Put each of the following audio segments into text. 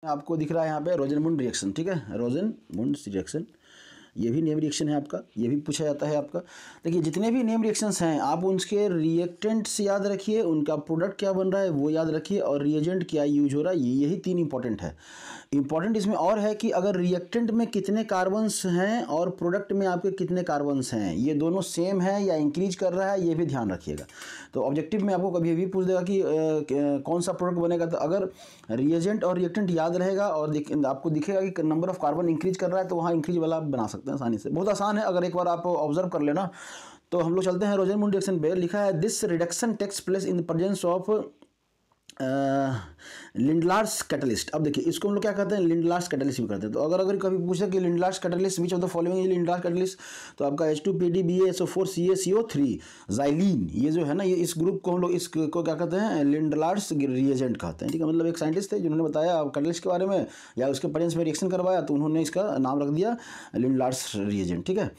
आपको दिख रहा है यहाँ पे रोजनमुंड रिएक्शन, ठीक है, रोजनमुंड रिएक्शन, ये भी नेम रिएक्शन है आपका, ये भी पूछा जाता है आपका। देखिए जितने भी नेम रिएक्शंस हैं आप उनके रिएक्टेंट्स याद रखिए, उनका प्रोडक्ट क्या बन रहा है वो याद रखिए, और रिएजेंट क्या यूज हो रहा है, यही 3 इंपॉर्टेंट है। इंपॉर्टेंट इसमें और है कि अगर रिएक्टेंट में कितने कार्बन्स हैं और प्रोडक्ट में आपके कितने कार्बन्स हैं, ये दोनों सेम है या इंक्रीज कर रहा है, ये भी ध्यान रखिएगा। तो ऑब्जेक्टिव में आपको कभी भी पूछ देगा कि कौन सा प्रोडक्ट बनेगा, तो अगर रिएजेंट और रिएक्टेंट याद रहेगा और आपको दिखेगा कि नंबर ऑफ कार्बन इंक्रीज कर रहा है, तो वहाँ इंक्रीज वाला आप बना सकते हैं आसानी से, बहुत आसान है। अगर एक बार आप ऑब्जर्व कर लेना, तो हम लोग चलते हैं रोजनमुंड रिएक्शन पे। लिखा है this reduction takes place in the presence of Lindlar's catalyst. अब देखिए इसको हम लोग क्या कहते हैं, लिंडलार्स कैटलिस्ट भी करते हैं। तो अगर कभी पूछे कि Lindlar's catalyst which of the following is Lindlar's catalyst, तो आपका H2PDBaSO4CaCO3 ज़ाइलीन, ये जो है ना, ये इस ग्रुप को हम लोग इसको क्या कहते हैं, लिंडलार्स रिएजेंट कहते हैं, ठीक है। मतलब एक साइंटिस्ट थे जिन्होंने बताया कैटलिस्ट के बारे में या उसके प्रेजेंस में रिएक्शन करवाया, तो उन्होंने इसका नाम रख दिया लिंडलार्स रिएजेंट, ठीक है।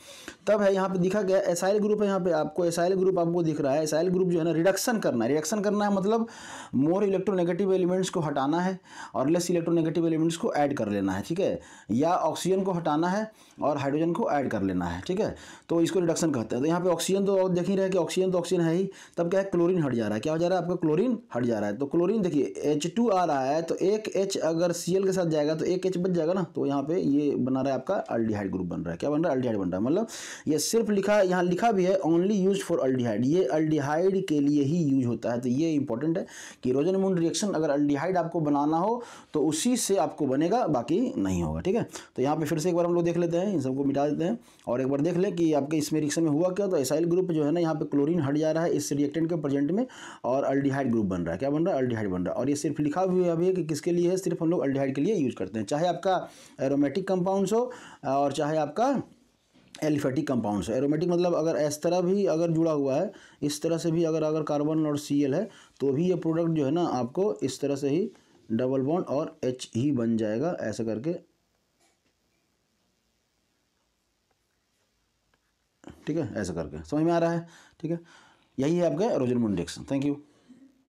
तब है यहाँ पे दिखा गया एसाइल ग्रुप है, यहाँ पे आपको एसाइल ग्रुप आपको दिख रहा है। एसाइल ग्रुप जो है ना रिडक्शन करना है, रिडक्शन करना है मतलब मोर इलेक्ट्रोनेगेटिव एलिमेंट्स को हटाना है और लेस इलेक्ट्रोनेगेटिव एलिमेंट्स को ऐड कर लेना है, ठीक है, या ऑक्सीजन को हटाना है और हाइड्रोजन को ऐड कर लेना है, ठीक है। तो इसको रिडक्शन कहते हैं। तो यहाँ पे ऑक्सीजन तो देख ही रहे कि ऑक्सीजन तो ऑक्सीजन है ही, तब क्या है, क्लोरीन हट जा रहा है। क्या हो जा रहा है आपका, क्लोरीन हट जा रहा है। तो क्लोरीन देखिए H2 आ रहा है, तो एक H अगर Cl के साथ जाएगा तो एक H बच जाएगा ना, तो यहाँ पे ये बना रहा है आपका अल्डिहाइड ग्रुप बन रहा है। क्या बन रहा है, अल्डिहाइड बन रहा है। मतलब ये सिर्फ लिखा, यहाँ लिखा भी है ओनली यूज फॉर अल्डिहाइड, ये अल्डिहाइड के लिए ही यूज होता है। तो ये इंपॉर्टेंट है कि रोजनमुंड रिएक्शन अगर अल्डिहाइड आपको बनाना हो तो उसी से आपको बनेगा, बाकी नहीं होगा, ठीक है। तो यहाँ पे फिर से एक बार हम लोग देख लेते हैं, इन सबको मिटा देते हैं और एक बार देख लें कि आपके इसमें रिएक्शन में हुआ क्या। तो एसाइल ग्रुप जो है ना, यहाँ पे क्लोरीन हट जा रहा है इस रिएक्टेंट के प्रेजेंट में और अल्डिहाइड ग्रुप बन रहा है। क्या बन रहा है, अल्डिहाइड बन रहा है। और ये सिर्फ लिखा भी है कि किसके लिए है, सिर्फ हम लोग अल्डिहाइड के लिए यूज करते हैं, चाहे आपका एरोमेटिक कंपाउंड्स हो और चाहे आपका एलिफेटिक कंपाउंड्स है। एरोमेटिक मतलब अगर इस तरह भी अगर जुड़ा हुआ है, इस तरह से भी अगर कार्बन और Cl है, तो भी ये प्रोडक्ट जो है ना आपको इस तरह से ही डबल बॉन्ड और H ही बन जाएगा, ऐसा करके, ठीक है, ऐसा करके। समझ में आ रहा है, ठीक है। यही है आपका रोजनमुंड रिएक्शन। Thank you.